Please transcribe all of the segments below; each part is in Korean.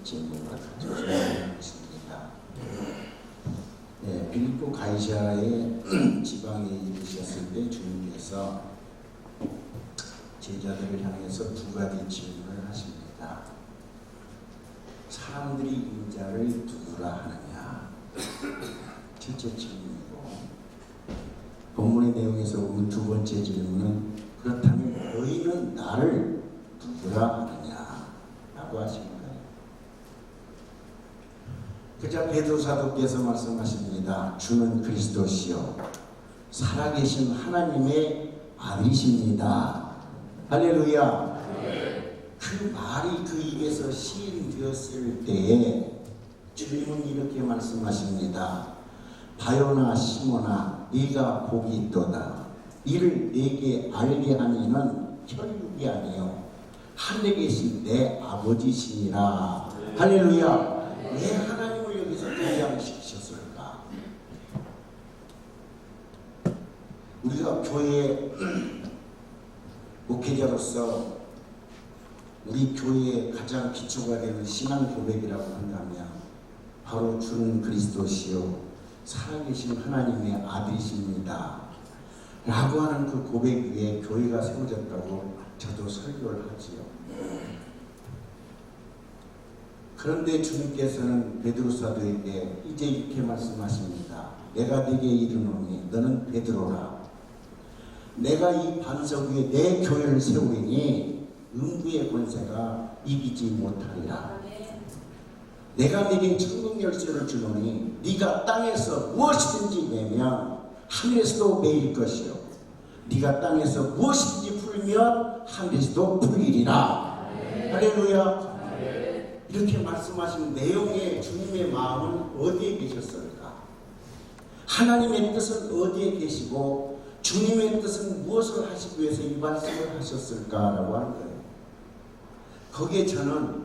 질문을 가져주셨습니다. 네, 빌립보 가이사라의 지방에 이르셨을 때 주님께서 제자들을 향해서 두 가지 질문을 하십니다. 사람들이 인자를 누구라 하느냐? 첫째 질문이고, 본문의 내용에서 보면 두 번째 질문은 그렇다면 너희는 나를 누구라 하느냐? 라고 하십니다. 그자 베드로 사도께서 말씀하십니다. 주는 그리스도시요 살아계신 하나님의 아들이십니다. 할렐루야. 그 말이 그 입에서 시인되었을 때에 주님은 이렇게 말씀하십니다. 바요나 시몬아 네가 복이 있도다. 이를 네게 알게 하는 이는 혈육이 아니요 하늘에 계신 내 아버지시니라. 할렐루야. 왜 하나님을 여기서 등장시키셨을까? 우리가 교회 목회자로서 우리 교회의 가장 기초가 되는 신앙 고백이라고 한다면 바로 주는 그리스도시요 살아계신 하나님의 아들이십니다 라고 하는 그 고백 위에 교회가 세워졌다고 저도 설교를 하지요. 그런데 주님께서는 베드로 사도에게 이제 이렇게 말씀하십니다. 내가 네게 이르노니 너는 베드로라. 내가 이 반석 위에 내 교회를 세우리니 음부의 권세가 이기지 못하리라. 내가 네게 천국 열쇠를 주노니 네가 땅에서 무엇이든지 내면 하늘에서도 매일 것이요 네가 땅에서 무엇이든지 풀면 하늘에서도 풀리리라. 할렐루야. 이렇게 말씀하신 내용의 주님의 마음은 어디에 계셨을까? 하나님의 뜻은 어디에 계시고 주님의 뜻은 무엇을 하시기 위해서 이 말씀을 하셨을까라고 하는 거예요. 거기에 저는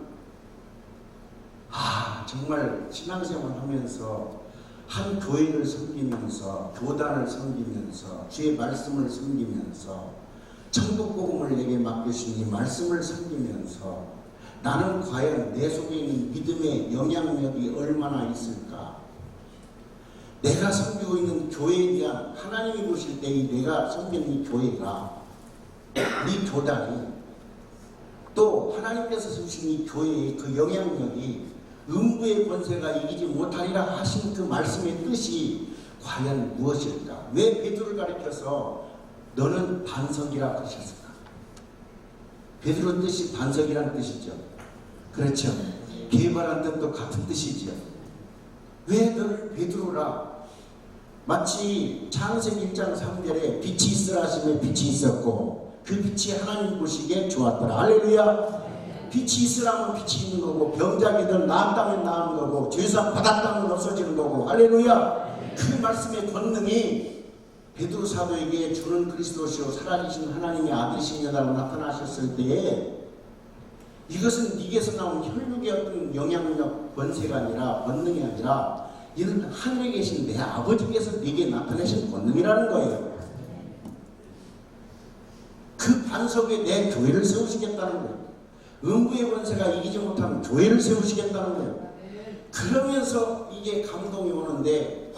정말 신앙생활 하면서 한 교회를 섬기면서 교단을 섬기면서 주의 말씀을 섬기면서 천국 복음을 내게 맡겨주신 이 말씀을 섬기면서 나는 과연 내 속에 있는 믿음의 영향력이 얼마나 있을까? 내가 섬기고 있는 교회에 대한 하나님이 보실 때 내가 섬기는 이 교회가 이 교단이 또 하나님께서 주신 이 교회의 그 영향력이 음부의 권세가 이기지 못하리라 하신 그 말씀의 뜻이 과연 무엇일까? 왜 베드로를 가리켜서 너는 반석이라고 하셨을까? 베드로 뜻이 반석이라는 뜻이죠. 그렇죠. 개발한 뜻도 같은 뜻이죠. 왜 너를 베드로라? 마치 창세기 1장 3절에 빛이 있으라 하시면 빛이 있었고 그 빛이 하나님 보시기에 좋았더라. 할렐루야. 빛이 있으라면 빛이 있는 거고 병자기들 나았다면 나은 거고 죄사 받았다면 없어지는 거고. 할렐루야. 그 말씀의 권능이 베드로 사도에게 주는 그리스도시요 살아계신 하나님의 아들이시냐라고 나타나셨을 때에 이것은 네게서 나온 혈육의 어떤 영향력 권세가 아니라 권능이 아니라 이는 하늘에 계신 내 아버지께서 네게 나타내신 권능이라는 거예요. 그 반석에 내 교회를 세우시겠다는 거예요. 음부의 권세가 이기지 못하는 교회를 세우시겠다는 거예요. 그러면서 이게 감동이 오는데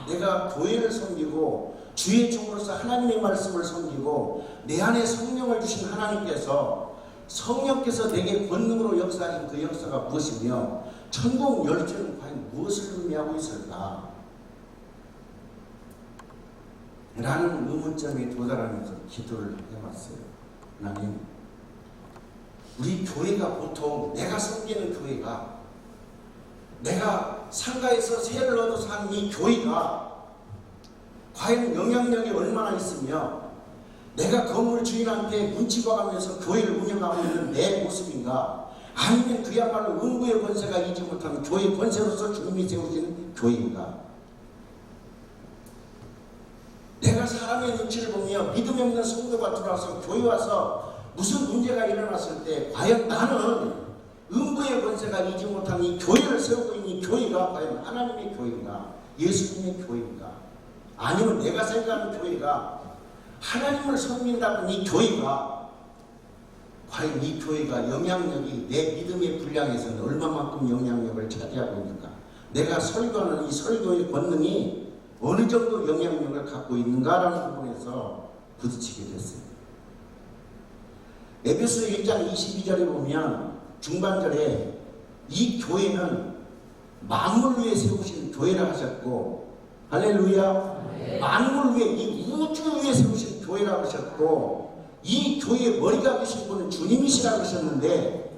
내가 교회를 섬기고 주의 종으로서 하나님의 말씀을 섬기고 내 안에 성령을 주신 하나님께서 성령께서 내게 권능으로 역사하신 그 역사가 무엇이며 천국 열쇠는 과연 무엇을 의미하고 있을까? 라는 의문점에 도달하면서 기도를 해봤어요. 하나님, 우리 교회가 보통 내가 섬기는 교회가 내가 상가에서 세를 얻어서 산 이 교회가 과연 영향력이 얼마나 있으며 내가 건물 주인한테 눈치 봐가면서 교회를 운영하고 있는 내 모습인가? 아니면 그야말로 음부의 권세가 이기지 못하는 교회 권세로서 주님이 세우시는 교회인가? 내가 사람의 눈치를 보며 믿음이 없는 성도가 들어와서 교회 와서 무슨 문제가 일어났을 때 과연 나는 음부의 권세가 이기지 못하는 이 교회를 세우고 있는 이 교회가 과연 하나님의 교회인가? 예수님의 교회인가? 아니면 내가 생각하는 교회가 하나님을 섬긴다는 이 교회가 과연 이 교회가 영향력이 내 믿음의 분량에서는 얼마만큼 영향력을 차지하고 있는가? 내가 설교하는 이 설교의 권능이 어느 정도 영향력을 갖고 있는가라는 부분에서 부딪히게 됐어요. 에베소 1장 22절에 보면 중반절에 이 교회는 만물 위에 세우신 교회라 하셨고, 할렐루야. 네. 만물 위에, 이 우주 위에 세우신 교회라고 하셨고, 이 교회의 머리가 되신 분은 주님이시라고 하셨는데,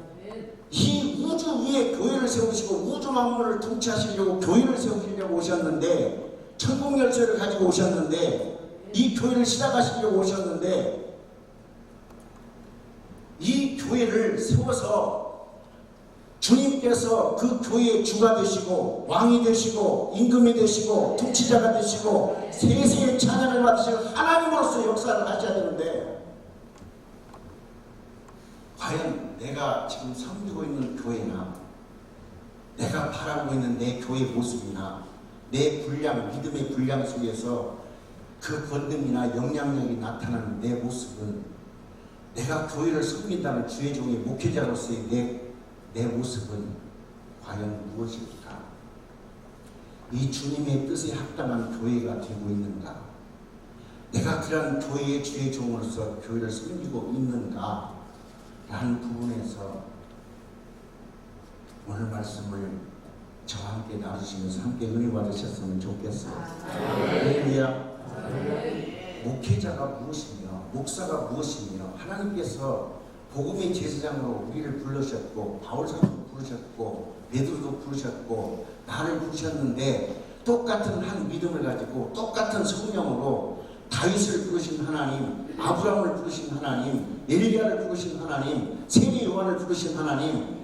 이 우주 위에 교회를 세우시고 우주 만물을 통치하시려고 교회를 세우시려고 오셨는데, 천국 열쇠를 가지고 오셨는데, 이 교회를 시작하시려고 오셨는데, 이 교회를 세워서 주님께서 그 교회의 주가 되시고 왕이 되시고 임금이 되시고 통치자가 되시고 세세의 찬양을 받으시고 하나님으로서 역사를 하셔야 되는데, 과연 내가 지금 섬기고 있는 교회나 내가 바라고 있는 내 교회 모습이나 내 분량, 믿음의 분량 속에서 그 권능이나 영향력이 나타나는 내 모습은, 내가 교회를 섬긴다는 주의 종의 목회자로서의 내 모습은 과연 무엇일까? 이 주님의 뜻에 합당한 교회가 되고 있는가? 내가 그런 교회의 주의 종으로서 교회를 섬기고 있는가? 라는 부분에서 오늘 말씀을 저와 함께 나누시면서 함께 은혜 받으셨으면 좋겠어요. 할렐루야. 목회자가 무엇이며 목사가 무엇이며, 하나님께서 복음의 제사장으로 우리를 부르셨고 바울사도 부르셨고 베드로도 부르셨고 나를 부르셨는데, 똑같은 한 믿음을 가지고 똑같은 성령으로 다윗을 부르신 하나님, 아브라함을 부르신 하나님, 엘리야를 부르신 하나님, 세리 요한을 부르신 하나님,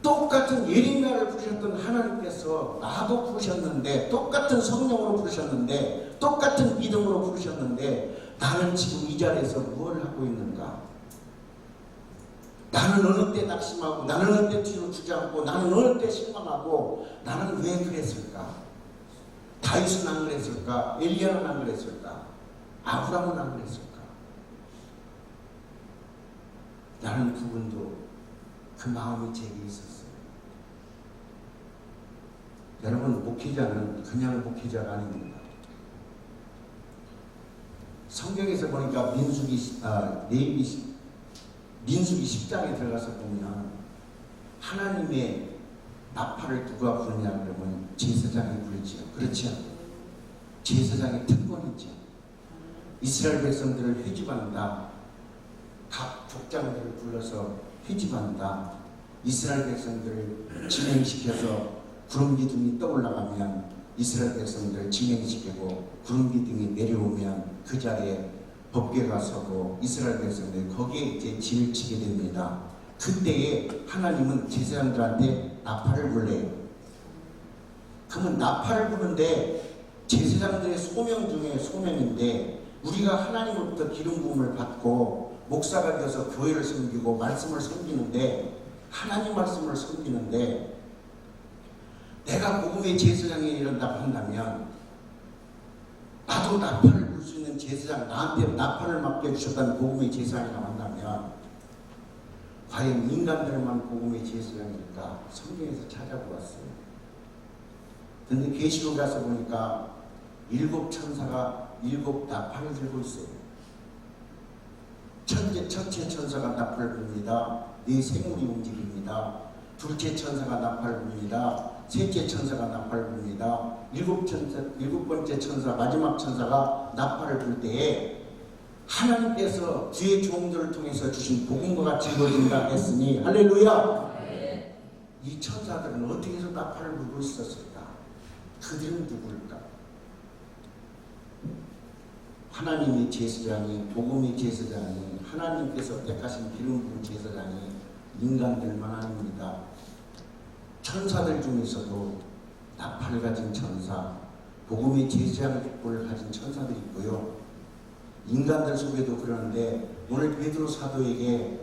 똑같은 예레미야를 부르셨던 하나님께서 나도 부르셨는데, 똑같은 성령으로 부르셨는데, 똑같은 믿음으로 부르셨는데, 나는 지금 이 자리에서 뭘 하고 있는가? 나는 어느 때 낙심하고, 나는 어느 때 뒤로 주저앉고, 나는 어느 때 실망하고, 나는 왜 그랬을까? 다윗은 안 그랬을까? 엘리야는 안 그랬을까? 아브라함은 안 그랬을까? 라는 부분도 그 마음이 제게 있었어요. 여러분, 목회자는 그냥 목회자가 아닙니다. 성경에서 보니까 민수기 10장에 들어가서 보면 하나님의 나팔을 누가 부르냐 그러면 제사장이 부르지요. 그렇죠? 제사장의 특권이죠. 이스라엘 백성들을 회집한다. 각 족장들을 불러서 회집한다. 이스라엘 백성들을 진행시켜서 구름 기둥이 떠올라가면 이스라엘 백성들을 진행시키고, 구름 기둥이 내려오면 그 자리에 법궤가 서고 이스라엘 백성들이 거기에 이제 진을 치게 됩니다. 그때에 하나님은 제사장들한테 나팔을 불래요. 그러면 나팔을 부는데 제사장들의 소명 중에 소명인데, 우리가 하나님으로부터 기름 부음을 받고 목사가 되어서 교회를 섬기고 말씀을 섬기는데, 하나님 말씀을 섬기는데, 내가 복음의 제사장이 이런다고 한다면, 나도 나팔을 불 수 있는 제사장, 나한테 나팔을 맡겨주셨다는 복음의 제사장이라고 한다면, 과연 인간들만 복음의 제사장일까? 성경에서 찾아보았어요. 근데 계시록 가서 보니까 7 천사가 7 나팔을 들고 있어요. 첫째 천사가 나팔을 붑니다. 4 생물이 움직입니다. 둘째 천사가 나팔을 붑니다. 셋째 천사가 나팔을 붑니다. 7번째 천사, 마지막 천사가 나팔을 불 때에 하나님께서 주의 종들을 통해서 주신 복음과 같이 이루어진다 했으니, 할렐루야! 이 천사들은 어떻게 해서 나팔을 불고 있었을까? 그들은 누구일까? 하나님의 제사장이, 복음의 제사장이, 하나님께서 택하신 기름 부은 제사장이 인간들만 아닙니다. 천사들 중에서도 나팔을 가진 천사, 복음의 제사장의 깃볼을 가진 천사들이 있고요. 인간들 속에도 그러는데, 오늘 베드로 사도에게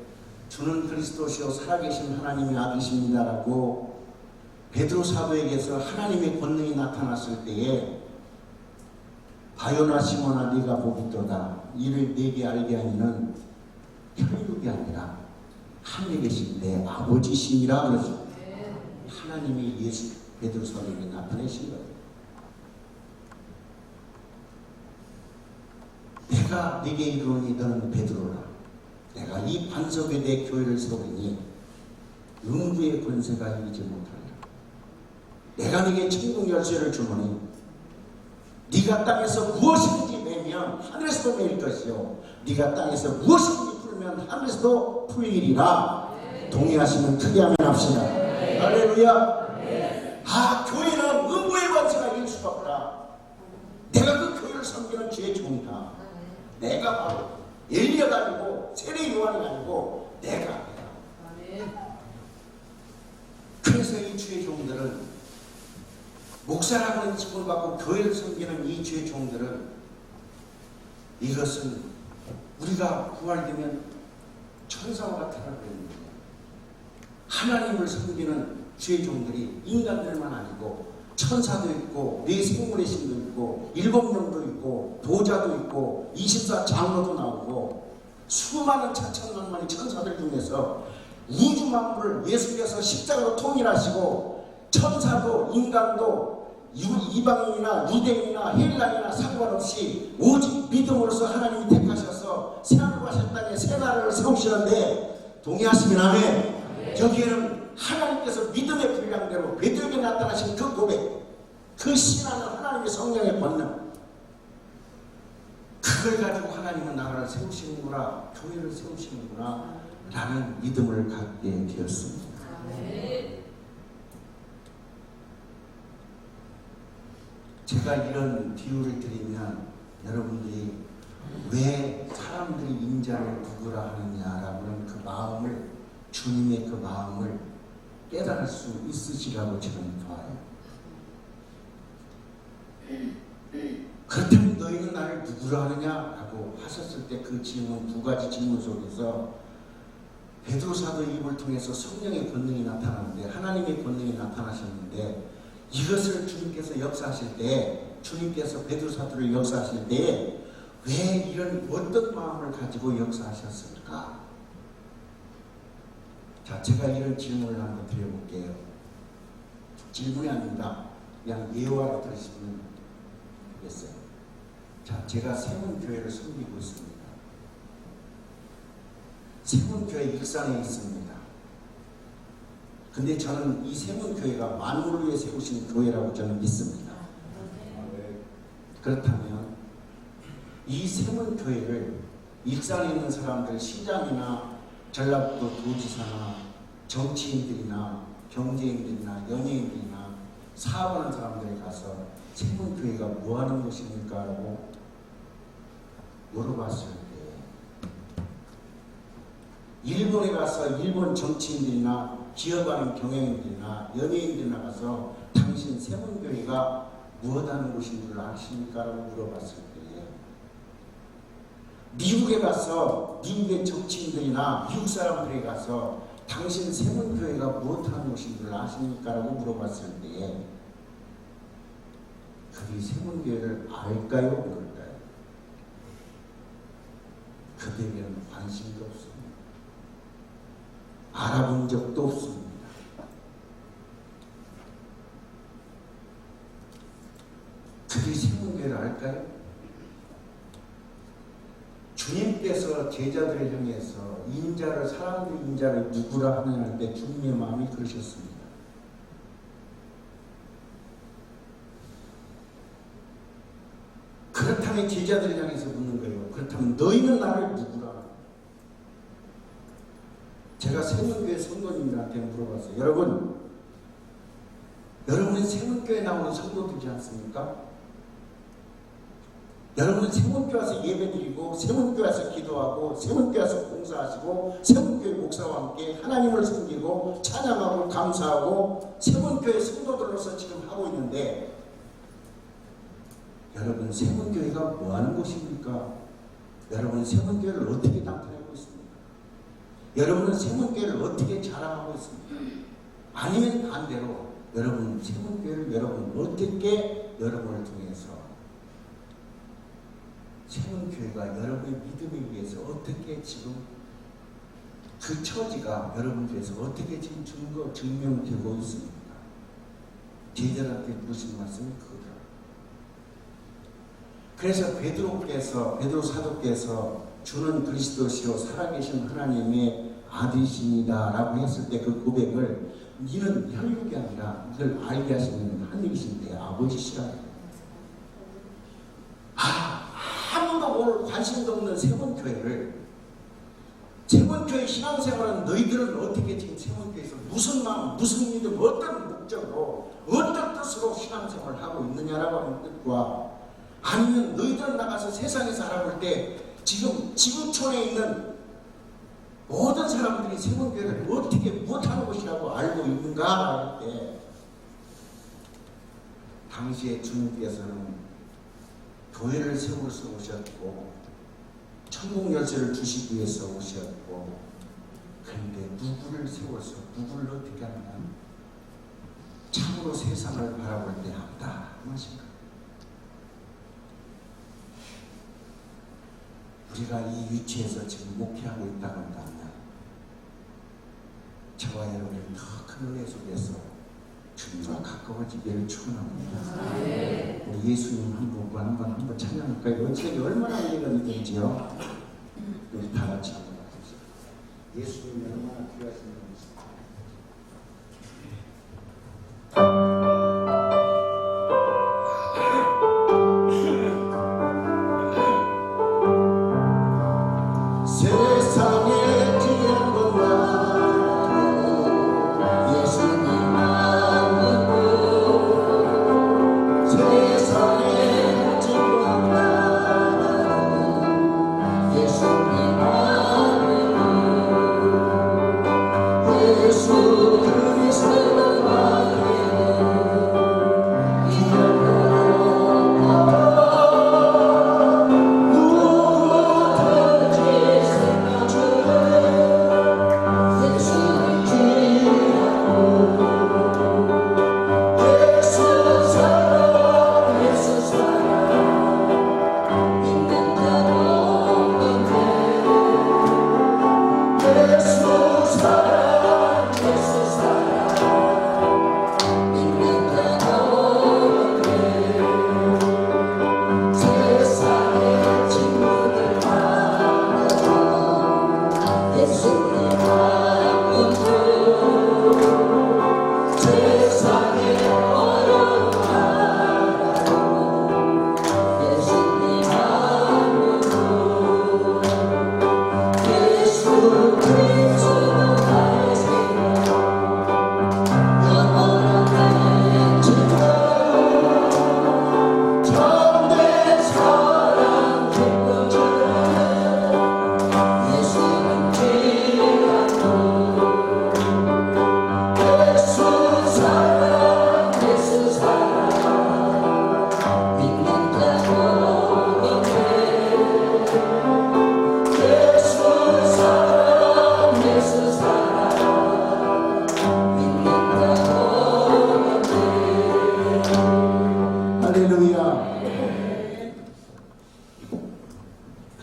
주는 그리스도시요 살아계신 하나님의 아들이십니다라고 베드로 사도에게서 하나님의 권능이 나타났을 때에, 바요나 시몬아 네가 복이 있도다. 이를 네게 알게 하니는 혈육이 아니라 하늘에 계신 내 아버지시니라 그러죠. 하나님이 예수 베드로 사도에게 나타내신 거예요. 내가 네게 이르노니 너는 베드로라. 내가 이 반석에 내 교회를 세우리니 음부의 권세가 이기지 못하리라. 내가 네게 천국 열쇠를 주노니 네가 땅에서 무엇이든지 매면 하늘에서도 매일 것이요 네가 땅에서 무엇이든지 풀면 하늘에서도 풀리리라. 동의하시면 크게 하면 합시다. 할렐루야. 아, 교회는 음부의 권세가 이길 수가 없다. 내가 그 교회를 섬기는 주의 종이다. 내가 바로 엘리야가 아니고 세례 요한이 아니고 내가. 그래서 이 주의 종들은 목사라고 하는 직분을 받고 교회를 섬기는 이 주의 종들은 이것은 우리가 부활되면 천사와 같으라고 했는데 하나님을 섬기는 주의 종들이 인간들만 아니고 천사도 있고 네 생물의 신도 있고 7명도 있고 도자도 있고 24장로도 나오고 수많은 천천만만의 천사들 중에서 우주 만물을 예수께서 십자가로 통일하시고 천사도 인간도 이방인이나 유대인이나 헬라인이나 상관없이 오직 믿음으로써 하나님이 택하셔서 새하늘과 새 땅에 새 나라를 세우시는데 동의하시면 아멘. 여기에는 하나님께서 믿음의 분량대로 베드로에게 나타나신 그 고백, 그 신하는 하나님의 성령의 권능, 그걸 가지고 하나님은 나라를 세우시는구나, 교회를 세우시는구나 라는 믿음을 갖게 되었습니다. 제가 이런 비유를 드리면 여러분들이 왜 사람들이 인자를 누구라 하느냐라는 그 마음을, 주님의 그 마음을 깨달을 수 있으시라고 저는 봐요. 그렇다면 너희는 나를 누구라 하느냐라고 하셨을 때 그 질문, 두 가지 질문 속에서 베드로 사도의 입을 통해서 성령의 권능이 나타나는데, 하나님의 권능이 나타나셨는데, 이것을 주님께서 역사하실 때, 주님께서 베드로 사도를 역사하실 때 왜 이런 어떤 마음을 가지고 역사하셨을까? 자, 제가 이런 질문을 한번 드려볼게요. 질문이 아닙니다. 그냥 예화로 들으시면 되겠어요. 자, 제가 세문교회를 섬기고 있습니다. 세문교회 익산에 있습니다. 근데 저는 이 세문교회가 만물을 위해 세우신 교회라고 저는 믿습니다. 그렇다면 이 세문교회를 익산에 있는 사람들, 시장이나 전라북도 도지사나 정치인들이나 경제인들이나 연예인들이나 사업하는 사람들이 가서 세문교회가 뭐하는 것입니까? 라고 물어봤을 때, 일본에 가서 일본 정치인들이나 기업하는 경영인들이나 연예인들이나 가서 당신 세문교회가 무엇하는 곳인 줄 아십니까? 라고 물어봤을 때, 미국에 가서 미국의 정치인들이나 미국 사람들이 가서 당신 세문교회가 무엇하는 곳인 줄 아십니까? 라고 물어봤을 때 그들이 세문교회를 알까요? 모를까요? 그들에게는 관심도 없습니다. 알아본 적도 없습니다. 그들이 세문교회를 알까요? 주님께서 제자들을 향해서 인자를, 사람들이 인자를 누구라 하느냐 할 때 주님의 마음이 그러셨습니다. 그렇다면 제자들을 향해서 묻는 거예요. 그렇다면 너희는 나를 누구라? 제가 세문교회 성도님들한테 물어봤어요. 여러분은 세문교회 나오는 성도들이지 않습니까? 여러분은 세문교회 와서 예배드리고, 세문교회 와서 기도하고, 세문교회 와서 봉사하시고, 세문교회 목사와 함께 하나님을 섬기고 찬양하고 감사하고 세문교회 성도들로서 지금 하고 있는데, 여러분 세문교회가 뭐하는 곳입니까? 여러분 세문교회를 어떻게 나타내고 있습니까? 여러분은 세문교회를 어떻게 자랑하고 있습니까? 아니면 반대로 여러분 세문교회를 여러분 어떻게 여러분을 통해서 세문교회가 여러분의 믿음에 의해서 어떻게 지금 그 처지가 여러분께서 어떻게 지금 증명되고 있습니까? 제자들한테 무슨 말씀이 그거다. 그래서 베드로 사도께서 주는 그리스도시요 살아계신 하나님의 아들이십니다 라고 했을 때 그 고백을 이는 혈육이 아니라 이걸 알게 하시는 하늘이신 내 아버지시라. 아무도 뭘 관심도 없는 세번교회를, 세번교회 신앙생활은 너희들은 어떻게 지금 세번교회에서 무슨 마음, 무슨 믿음, 어떤 목적으로, 어떤 뜻으로 신앙생활을 하고 있느냐라고 하는 뜻과, 아니면 너희들은 나가서 세상에서 알아볼 때 지금 지구촌에 있는 모든 사람들이 세번교회를 어떻게 못하는 것이라고 알고 있는가 할 때, 당시에 주님께서는 교회를 세워서 오셨고 천국 열쇠를 주시기 위해서 오셨고, 그런데 누구를 세워서 누구를 어떻게 하느냐? 참으로 세상을 바라볼 때 합니다 하십니까? 우리가 이 위치에서 지금 목회하고 있다고 한다면 저와 여러분이 더 큰 은혜 속에서 주님과 가까워지기를 축원합니다. 우리 예수님 한번 찬양할까요? 어떻게 얼마나 은혜가 되는지요? 우리 다 같이 한번 합시다. 예수님이 얼마나 귀하신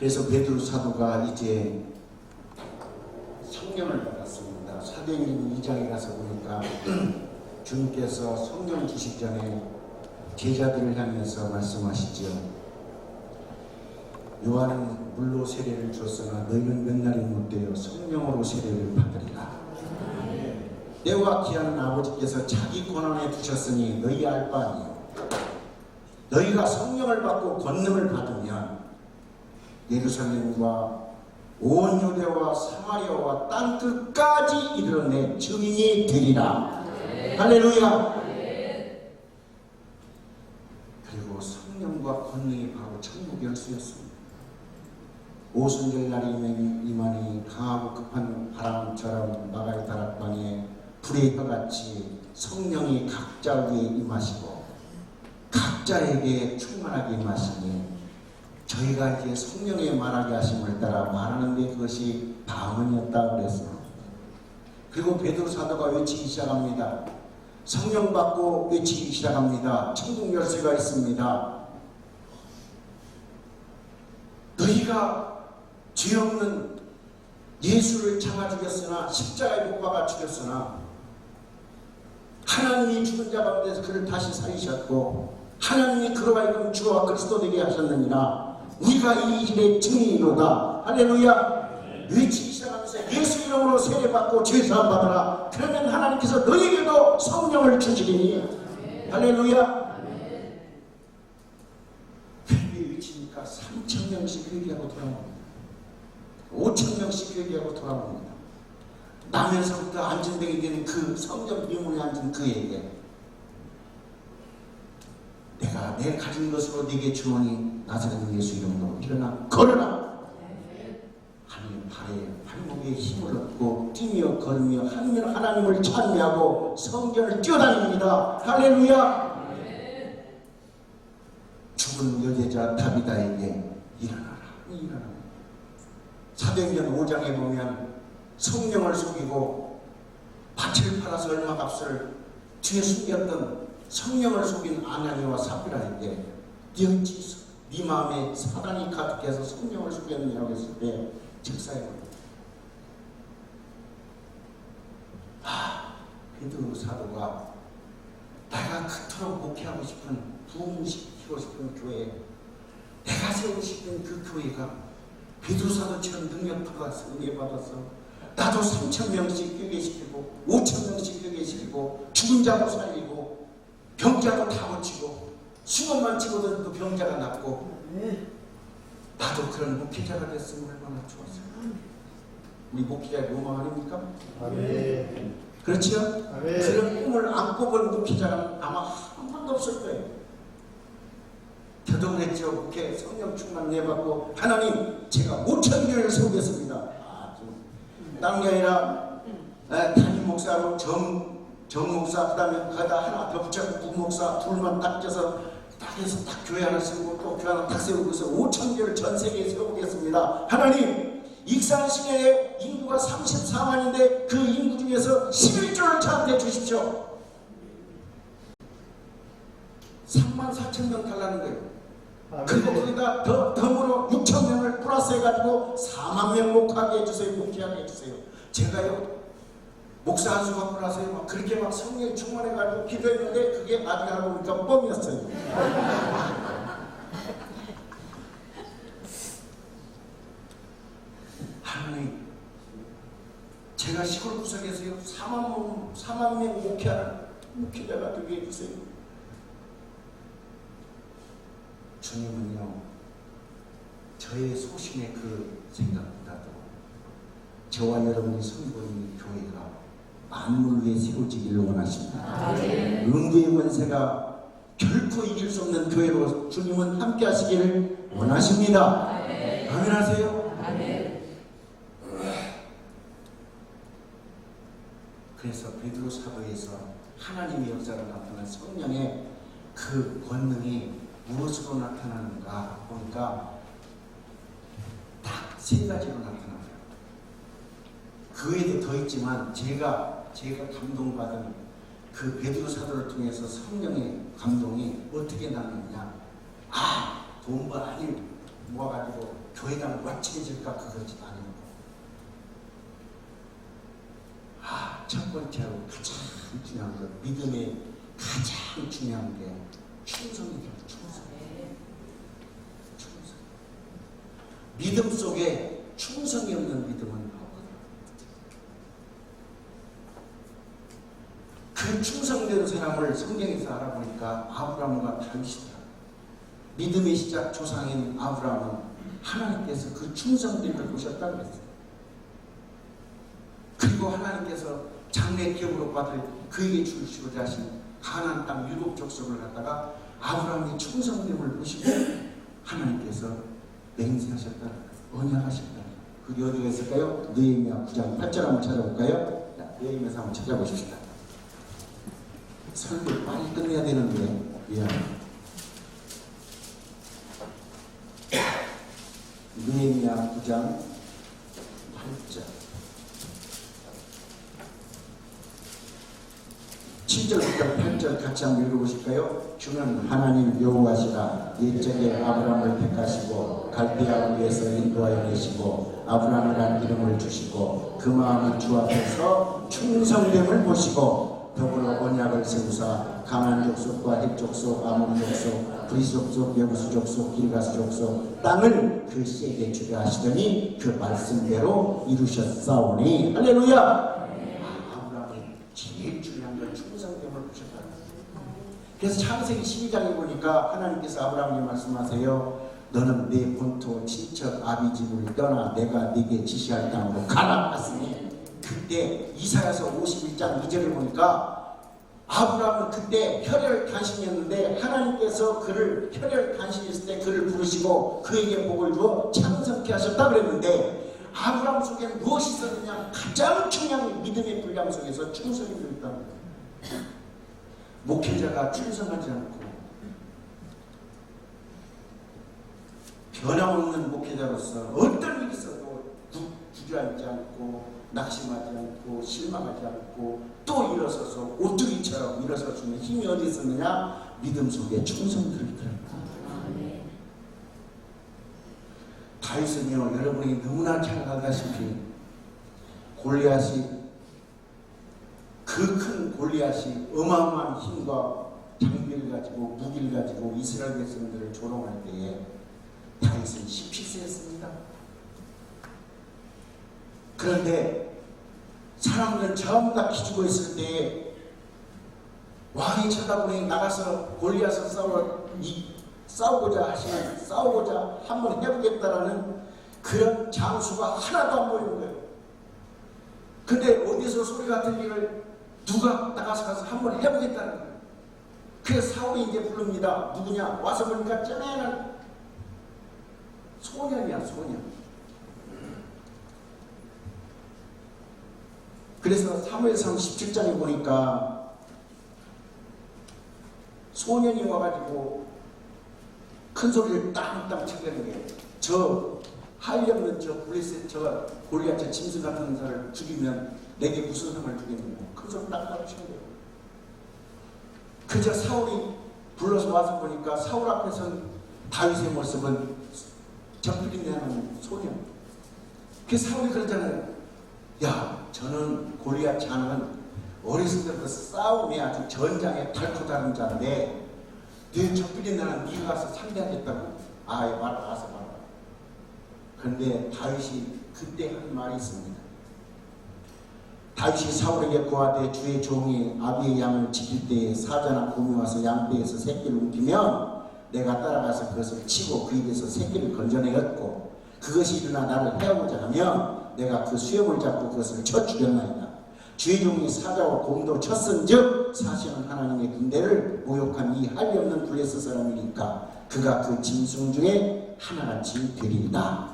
그래서 베드로 사도가 이제 성령을 받았습니다. 사도행전 2장에 가서 보니까 주님께서 성령 주시기 전에 제자들을 향해서 말씀하시죠. 요한은 물로 세례를 줬으나 너희는 몇 날이 못되어 성령으로 세례를 받으리라. 때와 기한은 아버지께서 자기 권한에 두셨으니 너희 알 바 아니요. 너희가 성령을 받고 권능을 받으면 예루살렘과 온 유대와 사마리아와 땅 끝까지 이르러 내 증인이 되리라. 할렐루야. 그리고 성령과 권능이 바로 천국 열쇠였습니다. 오순절 날이 이만이 강하고 급한 바람처럼 마가의 다락방에 불의 혀같이 성령이 각자 위에 임하시고 각자에게 충만하게 임하시니 저희가 이제 성령의 말하게 하심을 따라 말하는데 그것이 방언이었다고 그랬습니다. 그리고 베드로 사도가 외치기 시작합니다. 성령 받고 외치기 시작합니다. 천국 열쇠가 있습니다. 너희가 죄 없는 예수를 잡아 죽였으나 십자가에 못 박아 죽였으나 하나님이 죽은 자 가운데서 그를 다시 살리셨고 하나님이 그로 하여금 주와 그리스도 되게 하셨느니라. 우리가 이 일의 증인이로다. 할렐루야. 외치기 시작하면서 예수 이름으로 세례받고 죄사함 받으라. 그러면 하나님께서 너에게도 성령을 주시리니. 할렐루야. 그렇게 외치니까 3,000명씩 회개하고 돌아옵니다. 5,000명씩 회개하고 돌아옵니다. 나면서부터 안전병이 된 그 성전 비문에 앉은 그에게 내가 내 가진 것으로 네게 주오니 나사렛 예수 이름으로 일어나 걸어라. 하나님 발에 발목에 힘을 얻고 뛰며 걸으며 하나님을 찬미하고 성전을 뛰어다닙니다. 할렐루야. 죽은 여제자 다비다에게 일어나라. 사도행전 5장에 보면 성령을 속이고 밭을 팔아서 얼마 값을 뒤에 숨겼던 성령을 속인 아나니와 삽비라에게 네 마음에 사단이 가득해서 성령을 속였느냐고 했을 때 즉사에 베드로 사도가 내가 그토록 목회하고 싶은 부흥시키고 싶은 교회, 내가 세우고 싶은 그 교회가 베드로 사도처럼 능력부가 승리받아서 나도 3,000명씩 회개시키고 5,000명씩 회개시키고 죽은 자도 살리고 병자도 다 고치고 수건만 찍어도 병자가 낫고 나도 그런 목회자가 됐으면 얼마나 좋았어요. 우리 목회자의 로망 아닙니까? 아멘. 그렇지요? 아멘. 그런 꿈을 안고 본 목회자가 아마 한 번도 없을 거예요. 저도 그랬죠. 목회 성령 충만 내받고 하나님 제가 5,000교회를 세우겠습니다. 다른 게 아니라 담임 목사로 정 목사, 그 다음에 거기다 하나 더 붙잡고 부목사 둘만 딱 쪄서 딱 해서 딱 교회 하나 세우고 또 교회 하나 딱 세우고 해서 5,000교회를 전 세계에 세워보겠습니다. 하나님 익산시내에 인구가 34만인데 그 인구 중에서 11조를 저한테 주십시오. 34,000명 달라는 거예요. 그리고 거기다 덤으로 6,000명을 플러스 해가지고 4만 명 목하게 해주세요. 목회하게 해주세요. 제가요 목사 한 수 받고 나서요 막 그렇게 막 성령이 충만해가지고 기도했는데 그게 나중에 알고 보니까 뻥이었어요. 하나님 제가 시골 구석에서요 4만 명 목회하는 목회자가 되게 해주세요. 주님은요 저의 소신의 그 생각보다도 저와 여러분이 선보이는 교회가 만물 위에 세워지기를 원하십니다. 음부의 권세가 결코 이길 수 없는 교회로 주님은 함께 하시기를 원하십니다. 아멘 하세요? 그래서 베드로 사도에서 하나님의 역사로 나타난 성령의 그 권능이 무엇으로 나타나는가 보니까 딱 세 가지로 나타나요. 그 외에도 더 있지만 제가 감동받은 그 베드로 사도를 통해서 성령의 감동이 어떻게 나느냐. 돈 많이 모아가지고 교회가 멋지해질까 그거지 아니고. 첫 번째로 가장 중요한 것, 믿음의 가장 중요한 게 충성이다. 충성. 믿음 속에 충성이 없는 믿음은 없거든. 그 충성된 사람을 성경에서 알아보니까 아브라함과 다윗이다. 믿음의 시작 조상인 아브라함은 하나님께서 그 충성됨을 보셨다고 했어요. 그리고 하나님께서 장래 기업으로 받을 그에게 주시고자 하신 가나안 땅 7 족속을 갖다가 아브라함의 충성됨을 보시고 하나님께서 맹세하셨다, 언약하셨다. 그게 어디가 있을까요? 느헤미야 9장 8절 한번 찾아볼까요? 느헤미야서 한번 찾아보십시다. 설교 빨리 끝내야 되는데 미안해요. 느헤미야 9장 8절 7절부터 8절 같이 한번 읽어보실까요? 주는 하나님 여호와시라. 옛적에 아브라함을 택하시고 갈대아를 위해서 인도하여 내시고 아브라함이라는 이름을 주시고 그 마음이 주 앞에서 충성됨을 보시고 더불어 언약을 세우사 가나안 족속과 헷 족속, 아몬 족속, 브리스 족속, 여부수 족속, 길가스 족속 땅을 그 씨에게 주게 하시더니 그 말씀대로 이루셨사오니 할렐루야. 아브라함이 제일 중요한 건 충성됨을 보셨다. 그래서 창세기 12장에 보니까 하나님께서 아브라함에게 말씀하세요. 너는 내 본토 친척 아비 집을 떠나 내가 네게 지시할 땅으로 가라 하시니 그때 이사야서 51장 2절에 보니까 아브라함은 그때 혈혈단신이었는데 하나님께서 그를 혈혈단신했을 때 그를 부르시고 그에게 복을 주어 창성케 하셨다 그랬는데 아브라함 속에 무엇이 있었느냐? 가장 중요한 믿음의 분량 속에서 충성이 들어있다는 거예요. 목회자가 충성하지 않고 변함없는 목회자로서 어떤 일이 있어도 주저앉지 않고 낙심하지 않고 실망하지 않고 또 일어서서 오뚜기처럼 일어설 수 있는 힘이 어디 있었느냐? 믿음 속에 충성들이 들어있다. 다윗은요, 여러분이 너무나 잘 알다시피 골리앗이 그 큰 골리앗이 어마어마한 힘과 장비를 가지고 무기를 가지고 이스라엘 백성들을 조롱할 때에 다윗은 17세였습니다. 그런데 사람들은 전부 다 기죽어 있을 때에 왕이 쳐다보니 나가서 골리앗을 싸우고자 한번 해보겠다라는 그런 장수가 하나도 안 보이는 거예요. 근데 어디서 소리가 들리를 누가 나가서 한번 해보겠다는 거예요. 그래서 사울이 이제 부릅니다. 누구냐? 와서 보니까 쩌매는 소년이야, 소년. 그래서 사무엘상 17장에 보니까 소년이 와가지고 큰 소리를 땅땅 쳐대는 게 저 하려면 저 블레셋 저 골리앗 저 짐승 같은 사람을 죽이면 내게 무슨 상을 주겠느냐. 큰 소리 땅땅 치는 거예요. 그저 사울이 불러서 와서 보니까 사울 앞에서는 다윗의 모습은 적들이냐는 소년. 그 사울이 그러잖아요. 야, 저는 골리앗 자는 어렸을 때부터 싸움에 아주 전장에 닳고 다른 자인데 네 적들이 나는 네가 가서 상대하겠다고. 아예 말아 가서 말아. 그런데 다윗이 그때 한 말이 있습니다. 다윗이 사울에게 고하되 주의 종이 아비의 양을 지킬 때에 사자나 곰이 와서 양떼에서 새끼를 움키면 내가 따라가서 그것을 치고 그 입에서 새끼를 건져내었고 그것이 일어나 나를 해하고자 하면 내가 그 수염을 잡고 그것을 쳐 죽였나이다. 주의 종이 사자와 곰도 쳤은즉 사실은 하나님의 군대를 모욕한 이 할리 없는 블레셋 사람이니까 그가 그 짐승 중에 하나같이 되리이다.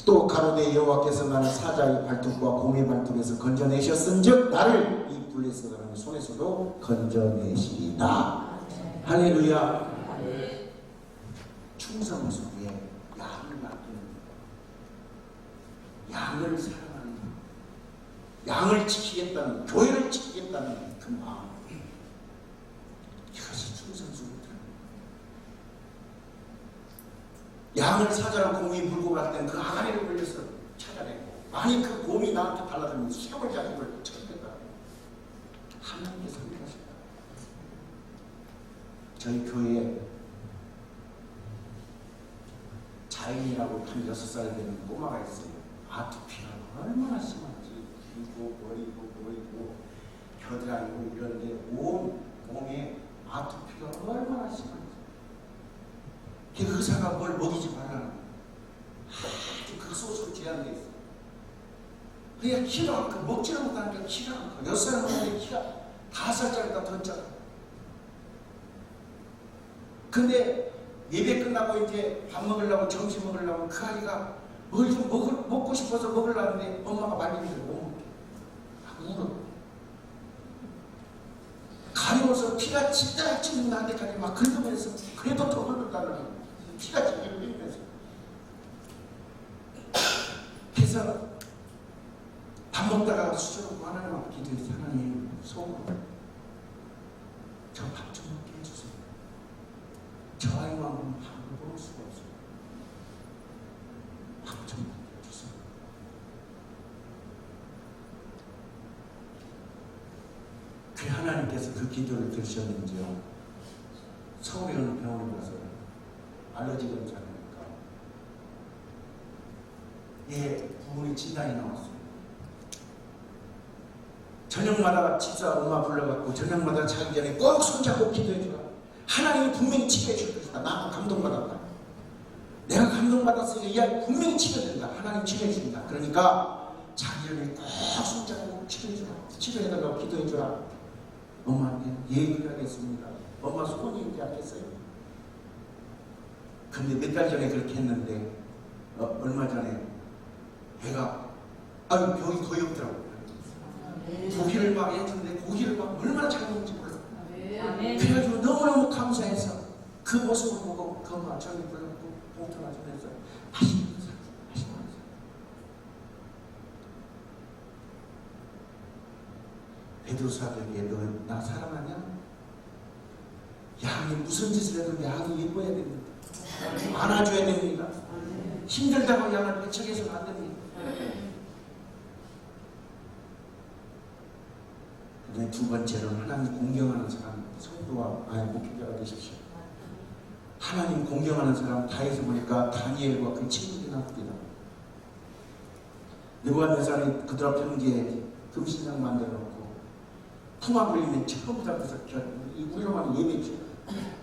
또 가로되 여호와께서 나를 사자의 발톱과 곰의 발톱에서 건져내셨은즉 나를 이 블레셋 사람의 손에서도 건져내시리이다. 할렐루야. 충성 속에 양을 맡기는 양을 사랑하는 양을 지키겠다는 교회를 지키겠다는 그 마음, 이것이 충성 속에 양을 사자랑 곰이 물고 갈 땐 그 아가리를 걸려서 찾아내고 아니 그 곰이 나한테 달라들면 수염을 잡고 쳤겠다. 하나님께서 그러셨다. 저희 교회에 자인이라고 한 6살 되는 꼬마가 있어요. 아토피가 얼마나 심한지 길고 머리고 겨드랑이고 이런데 온 몸에 아토피가 얼마나 심한지 그 의사가 뭘 먹이지 말라는 아주 극소수로 제한되어 있어요. 그냥 키가 먹지를 못하니까 키가 6살 먹는데 키가 5살짜리가 더 작아. 근데 예배 끝나고 이제 밥 먹으려고 점심 먹으려고 그 아이가 뭘 좀 먹고 싶어서 먹으려는데 엄마가 말리기를 못 먹게. 울어. 가려워서 피가 찔찔 날 때까지 막 긁으면서 그래도 더 긁었다는 거예요. 피가 찔찔 흘리면서. 그래서 밥 먹다가 수저로 하나님한테 기도해서 하나님 속으로 저 밥 좀 먹게 해주세요. 저 아이만 보면 밥을 먹을 수가 없어요. 좀 주세요. 그 하나님께서 그 기도를 들으셨는지요. 서울에 있는 병원에 가서 알러지 검사하니까 부분이 진단이 나왔어요. 저녁마다 집사 엄마 불러갖고 저녁마다 자기 전에 꼭 손잡고 기도해주라. 하나님이 분명히 치료해 줄 것이다. 나는 감동받았다. 내가 감동받았으니까 이 아이 분명히 치료된다. 하나님 치료해 준다. 그러니까 자기 전에 꼭 손잡고 치료해주라. 치료해달라고 기도해주라. 엄마한테 예의를 하겠습니다. 엄마 소원이 있지 않겠어요? 근데 몇 달 전에 그렇게 했는데 얼마 전에 애가 병이 거의 없더라고요. 고기를 막 했는데 고기를 막 얼마나 잘 먹는지 몰라. 그래가지고 너무너무 감사해서 그 모습을 보고 그 엄마 저기 불렀고 봉투나 좀 해서 맛있는 거 사. 베드로사들에게 너 나 사랑하냐? 양이 무슨 짓을 해도 양이 예뻐야 됩니다. 안아줘야 됩니다. 힘들다고 양을 배척해서는 안 됩니다. 그다음에 두 번째로는 하나님 공경하는 사람, 성도와 목회자가 되십시오. 하나님 공경하는 사람 다해서 보니까 다니엘과 그 친구들이 나옵니다. 느부갓네살이 그들 앞 평지에 금신상 만들어 놓고 풍악 울리면 전부 다 그래서 우리로만 예배죠.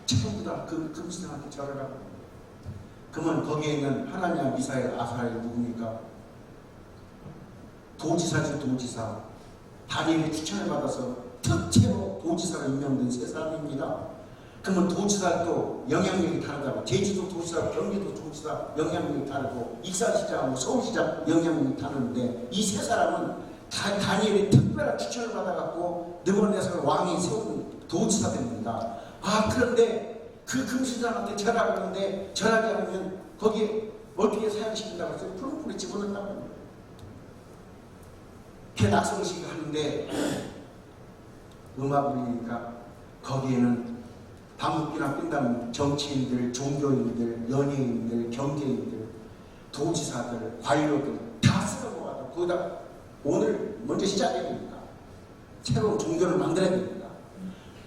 전부 다 그 금신상한테 절하라고. 그러면 거기에 있는 하나냐, 미사엘, 아사엘 누굽니까? 도지사죠, 도지사. 다니엘의 추천을 받아서 특채로 도지사로 임명된 세 사람입니다. 그러면 도지사도 영향력이 다르다고. 제주도 도지사, 경기도 도지사 영향력이 다르고 익산시장하고 서울시장 영향력이 다른데 이 세 사람은 다니엘의 특별한 추천을 받아갖고 느부갓네살 왕이 세운 도지사 됩니다. 그런데 그 금신상한테 절하고 하는데 절하게 하면 거기에 어떻게 사용시킨다고 해서 푸른불에 집어넣는다고 합니다. 낙성식 하는데 음악 울리니까 거기에는 방귀나 낀다면 정치인들, 종교인들, 연예인들, 경제인들, 도지사들, 관료들 다 쓰고 와서 거기다 오늘 먼저 시작해야 됩니다. 새로운 종교를 만들어야 됩니다.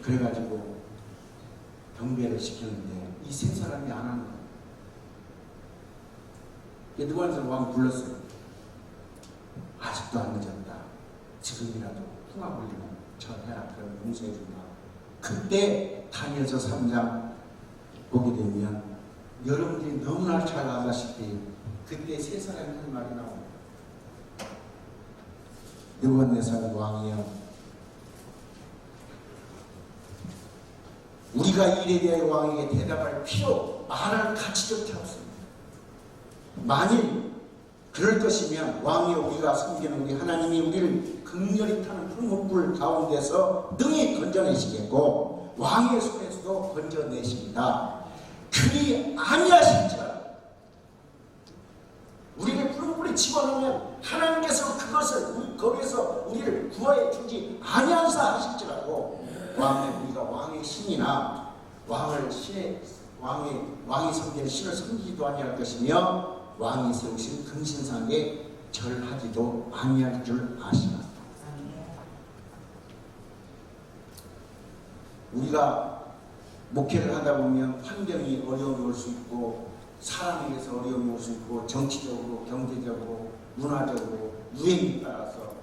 그래가지고 경배를 시켰는데 이 세 사람이 안 하는 거예요. 느부갓네살 왕이 불렀어요. 아직도 안 늦었다. 지금이라도 풍악 울리면 절해라. 그럼 용서해준다. 그때 다니엘서 3장 보게 되면 여러분들이 너무나 잘 아다시피 그때 세 사람이 한 말이 나옵니다. 느부갓네살 왕이여, 우리가 일에 대하여 왕에게 대답할 필요, 말할 가치조차 없습니다. 만일 그럴 것이면 왕이여, 우리가 섬기는 우리 하나님이 우리를 극렬히 타는 풀무불 가운데서 능히 건져내시겠고 왕의 손에서도 건져내십니다. 그리 아니하실지라도 우리를 풀무불에 집어넣으면 하나님께서 그것을 거기에서 우리를 구하여 주지 아니하사 하실지라도 우리가 왕의 신이나 왕이 섬기는 신을 섬기지도 아니할 것이며 왕이 세우신 금신상에 절하지도 아니할 줄 아시나. 우리가 목회를 하다 보면 환경이 어려움이 올 수 있고 사람에게서 어려움이 올 수 있고 정치적으로, 경제적으로, 문화적으로 유행에 따라서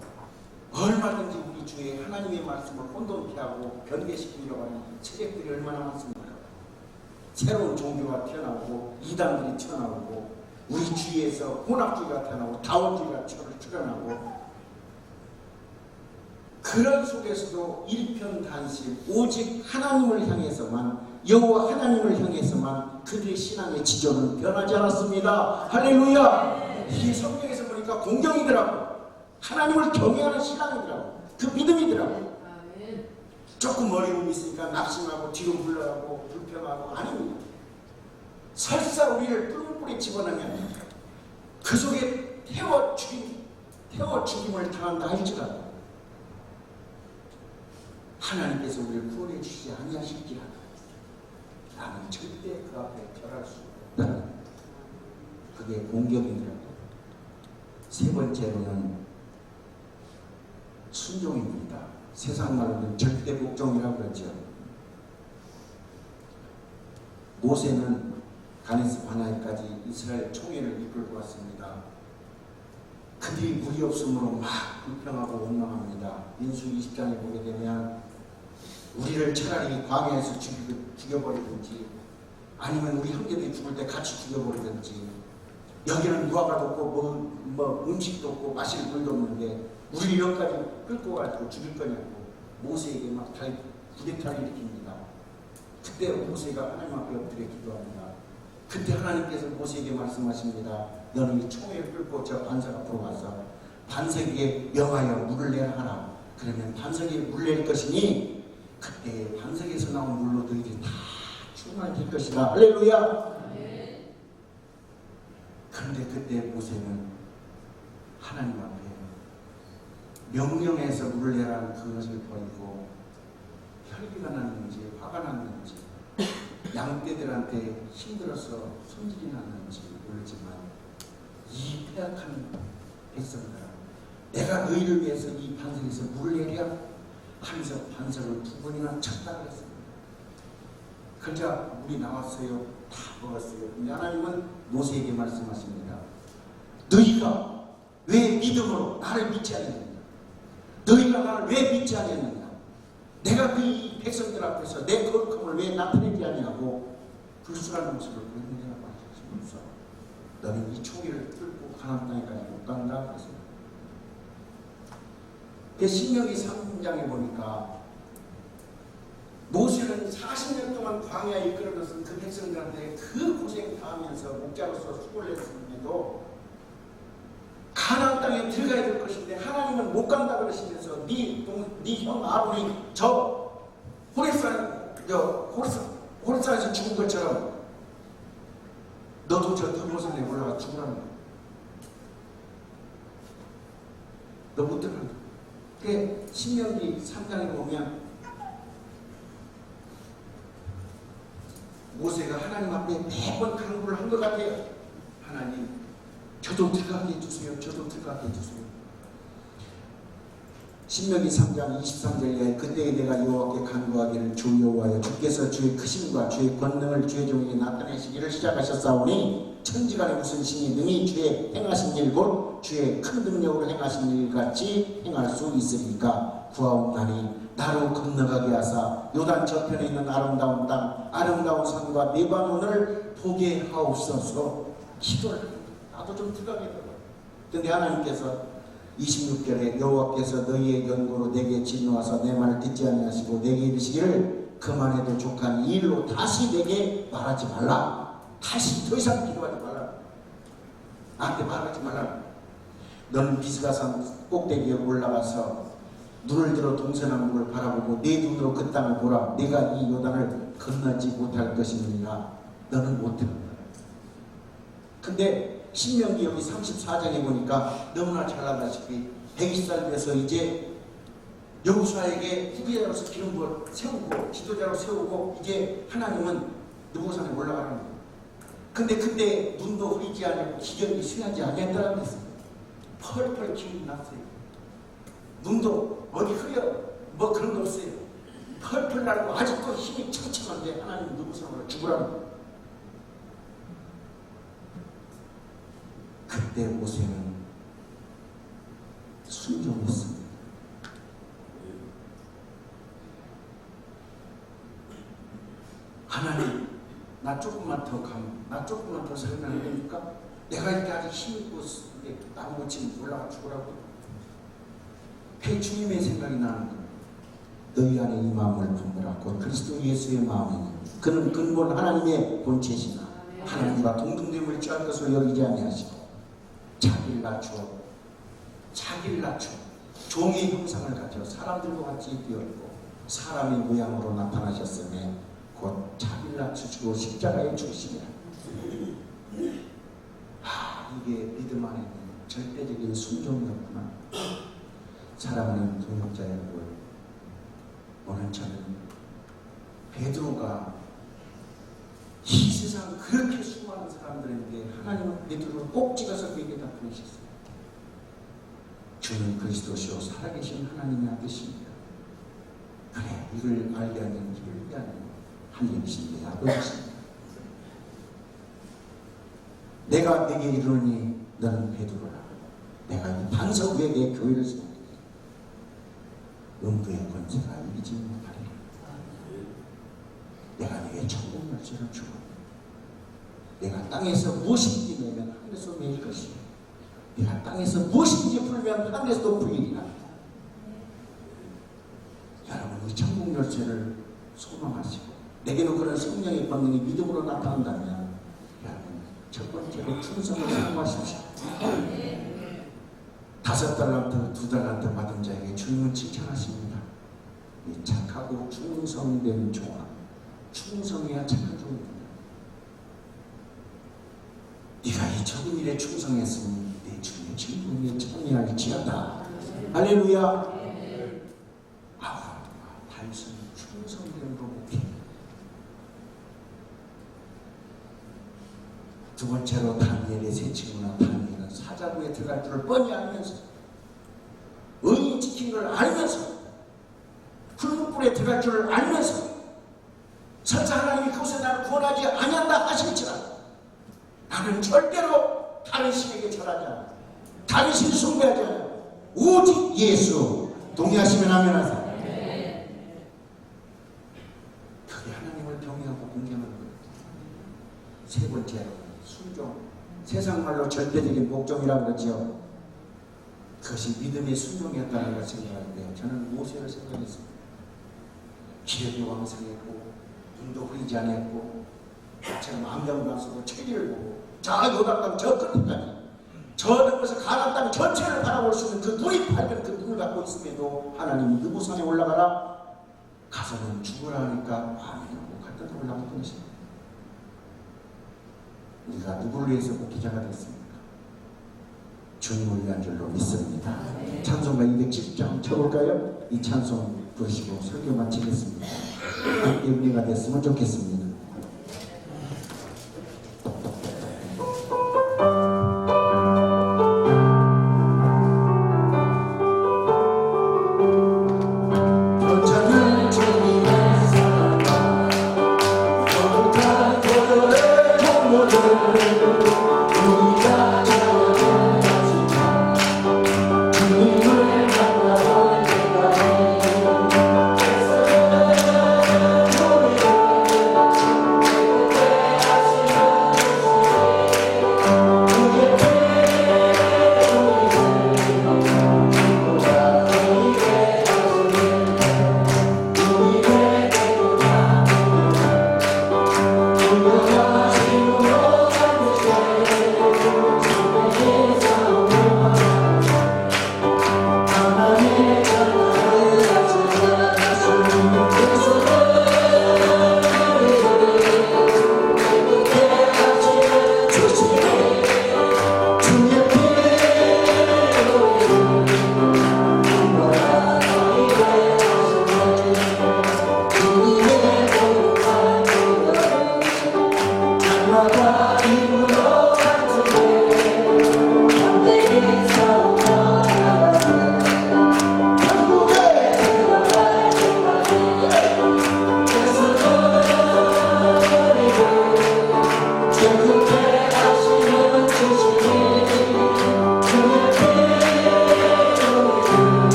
얼마든지 우리 주에 하나님의 말씀을 혼돈케 하고 변개시키려고 하는 세력들이 얼마나 많습니까? 새로운 종교가 튀어나오고 이단들이 튀어나오고 우리 주위에서 혼합주의가 튀어나오고 다원주의가 출현하고 그런 속에서도 일편단심 오직 하나님을 향해서만 여호와 하나님을 향해서만 그들의 신앙의 지조는 변하지 않았습니다. 할렐루야. 이 성경에서 보니까 공경이더라고. 하나님을 경외하는 신앙이더라고. 그 믿음이더라고. 조금 어려움이 있으니까 낙심하고 뒤로 물러가고 불평하고 아닙니다. 설사 우리를 뿔뿔이 집어넣으면 그 속에 태워 죽임을 당한다 할지라도 하나님께서 우리를 구원해 주시지 아니하실지라도 나는 절대 그 앞에 절할 수 없다. 그게 공격이더라고. 세 번째로는 순종입니다. 세상 말로는 절대 복종이라고 그러죠. 모세는 가데스 바네아까지 이스라엘 총회를 이끌고 왔습니다. 그들이 물이 없으므로 막 불평하고 원망합니다. 민수 20장에 보게 되면 우리를 차라리 광야에서 죽여버리든지 아니면 우리 형제들이 죽을 때 같이 죽여버리든지, 여기는 유아가 없고 뭐 음식도 없고 마실 물도 없는데 우리 여기까지 끌고 가지고 죽일 거냐고 모세에게 막 부대타를 일으킵니다. 그때 모세가 하나님 앞에 엎드려 기도합니다. 그때 하나님께서 모세에게 말씀하십니다. 너는 이 총회를 끌고 저 반석 앞으로 가서 반석에 명하여 물을 내라 하라. 그러면 반석에 물 낼 것이니 그때 반석에서 나온 물로 너희들이 다 충만할 것이다. 할렐루야. 그런데 그때 모세는 하나님 앞에 명령해서 물을 내라는 그것을 버리고 혈기가 났는지 화가 났는지 양떼들한테 힘들어서 손질이 났는지 모르지만 이 폐악한 백성들아, 내가 너희를 위해서 이 반석에서 물을 내랴 하면서 반석을 2번이나 쳤다 그랬습니다. 그러자 물이 나왔어요. 다 먹었어요. 근데 하나님은 모세에게 말씀하십니다. 너희가 왜 믿음으로 나를 믿지 않느냐? 너희가 나를 왜 믿지 않느냐? 내가 그 백성들 앞에서 내 거룩함을 왜 나타내지 않냐고 불순한 모습을 보이느냐고 하셨으면서 너는 이 총회를 끌고 가나안 땅에까지 못 간다 그랬습니다. 신명기 3장에 보니까 모세는 40년 동안 광야에 이끌어져서 그 백성들한테 그 고생 당하면서 목자로서 수고를 했음에도 가나안 땅에 들어가야 될 것인데 하나님은 못 간다 그러시면서 네 형 아론이 저 호레산에서 죽은 것처럼 너도 저 들보산에 올라가 죽으라는 거야. 너 못 들어간다. 그게 신명기 3장에 보면 모세가 하나님 앞에 매번 간구를 한 것 같아요. 하나님, 저도 들어가게 해주세요. 저도 들어가게 해주세요. 신명기 3장 23절에 그때에 내가 여호와께 간구하기를 주 여호와여 주께서 주의 크심과 주의 권능을 주의 종에게 나타내시기를 시작하셨사오니 천지간에 무슨 신이 능히 주의 행하신 일 곧 주의 큰 능력으로 행하신 일 같이 행할 수 있으리까 구하옵나니 나로 건너가게 하사 요단 저편에 있는 아름다운 땅 아름다운 산과 레바논을 보게 하옵소서. 기도를 합니다. 나도 좀 들어가게 해달라고. 그런데 하나님께서 26절에 여호와께서 너희의 연고로 내게 진노하사 내 말을 듣지 아니하시고 내게 이르시기를 그만해도 족한 이 일로 다시 내게 말하지 말라. 다시 더 이상 기도하지 말라. 나한테 말하지 말라. 너는 비스가산 꼭대기에 올라가서 눈을 들어 동서남북을 바라보고 네 눈으로 그 땅을 보라. 내가 이 요단을 건너지 못할 것이니라. 너는 못 들었다. 근데 신명기 여기 34장에 보니까 너무나 잘 알다시피 120살 돼서 이제 여호수아에게 후계자로서 기름 부어 세우고 지도자로 세우고 이제 하나님은 느보산에 올라가는 거예요. 근데 그때 눈도 흐리지 않고 기력이 쇠하지 않았다는 것은 펄펄 기운이 났어요. 눈도 어디 흐려 뭐 그런 거 없어요. 펄펄 나고 아직도 힘이 척척한데 하나님 느보산으로 죽으라는 거예요. 그때 모세는 순종했습니다. 하나님, 나 조금만 더 가면, 나 조금만 더 살면 안 됩니까? 내가 이렇게 아직 힘이 있고 나무 지금 올라가 죽으라고. 그 주님의 생각이 나는 거예요. 너희 안에 이 마음을 품으라. 곧 그리스도 예수의 마음이니 그는 근본 하나님의 본체시나 하나님과 동등됨을 취할 것을 여기지 아니하시고 자기를 낮춰 종의 형상을 가져 사람들과 같이 되었고 사람의 모양으로 나타나셨으며 곧 자기를 낮추시고 십자가에 죽으시니라. 이게 믿음 안에 있는 절대적인 순종이었구나. 사랑하는 동역자 여러분, 오늘 저는 베드로가 이 세상 그렇게 수많은 사람들에게 하나님을 베드로를 꼭 찍어서 그에게 다 보내셨어요. 주는 그리스도시요 살아계신 하나님의 아들이십니다. 그래, 이걸 알게 하는 길을 위한 하나님이신 내 아버지십니다. 내가 내게 이르노니 너는 베드로라. 내가 이 반석 위에 내 교회를 세우리니 음부의 권세가 이기지 못하리라. 내가 네게 천국 열쇠를 주고 내가 땅에서 무엇인지 내면 하늘에서 매일 것이요 내가 땅에서 무엇인지 풀면 하늘에서도 풀리리라. 여러분, 이 천국 열쇠를 소망하시고 내게는 그런 성령의 권능이 믿음으로 나타난다면 여러분, 첫 번째로 충성을 사모하십시오. 5달란트, 2달란트 받은 자에게 주님은 칭찬하십니다. 이 착하고 충성된 종아, 충성해야 착한 종입니다. 네가 이 적은 일에 충성했으니 내 주님의 진국에 참여할지어다. 할렐루야. 아브라함과 다윗은 충성됨으로 목회. 두 번째로 다니엘의 새 친구나 다니엘은 사자부에 들어갈 줄을 뻔히 알면서 의인 지킨 걸 알면서 붉은 뿔에 들어갈 줄을 알면서 설사 하나님이 그것에 나를 구원하지 아니한다 하실지라도 나는 절대로 다른 신에게 절하지 않아. 다른 신을 숭배하지 않아. 오직 예수. 동의하시면 아멘 하세요. 그게 하나님을 경외하고 공경하는 거예요. 세 번째로 순종. 세상 말로 절대적인 복종이라고 그러죠. 그것이 믿음의 순종이었다는 걸 생각하는데 저는 모세를 생각했습니다. 기력이 왕성했고 눈도 흐리지 않았고 저는 안경도 안 쓰고 체리를 보고 저 요단강 저 끝까지 저 넘어서 가나안 땅 전체를 바라볼 수 있는 그 눈이 밝은 그 눈을 갖고 있음에도 하나님이 느부산에 올라가라 가서는 죽으라 하니까 아멘하고 갔다 올라가고 끊으십니다. 우리가 누구를 위해서 목회자가 됐습니까? 주님을 위한 줄로 믿습니다. 찬송가 270장 쳐볼까요? 이 찬송 부르시고 설교 마치겠습니다. 함께 은혜가 됐으면 좋겠습니다.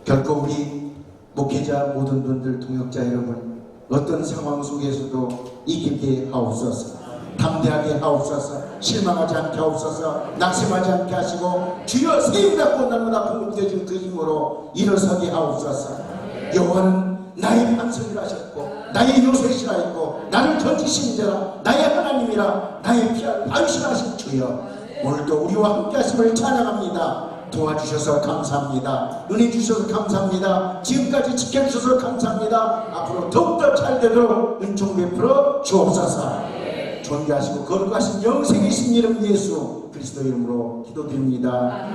결코 우리 목회자 모든 분들 동역자 여러분 어떤 상황 속에서도 이기게 하옵소서. 담대하게 하옵소서. 실망하지 않게 하옵소서. 낙심하지 않게 하시고 주여 세우라고 날마다 공급되어진 그 힘으로 일어서게 하옵소서. 여호와는 나의 반석이라 하셨고 나의 요새시라 했고 나를 건지신 자라 나의 하나님이라 나의 피할 바위시라 하신 주여, 오늘도 우리와 함께 하심을 찬양합니다. 도와주셔서 감사합니다. 은혜 주셔서 감사합니다. 지금까지 지켜주셔서 감사합니다. 앞으로 더욱더 잘되도록 은총 베풀어 주옵소서. 존귀하시고 거룩하신 영생이신 이름 예수 그리스도 이름으로 기도드립니다.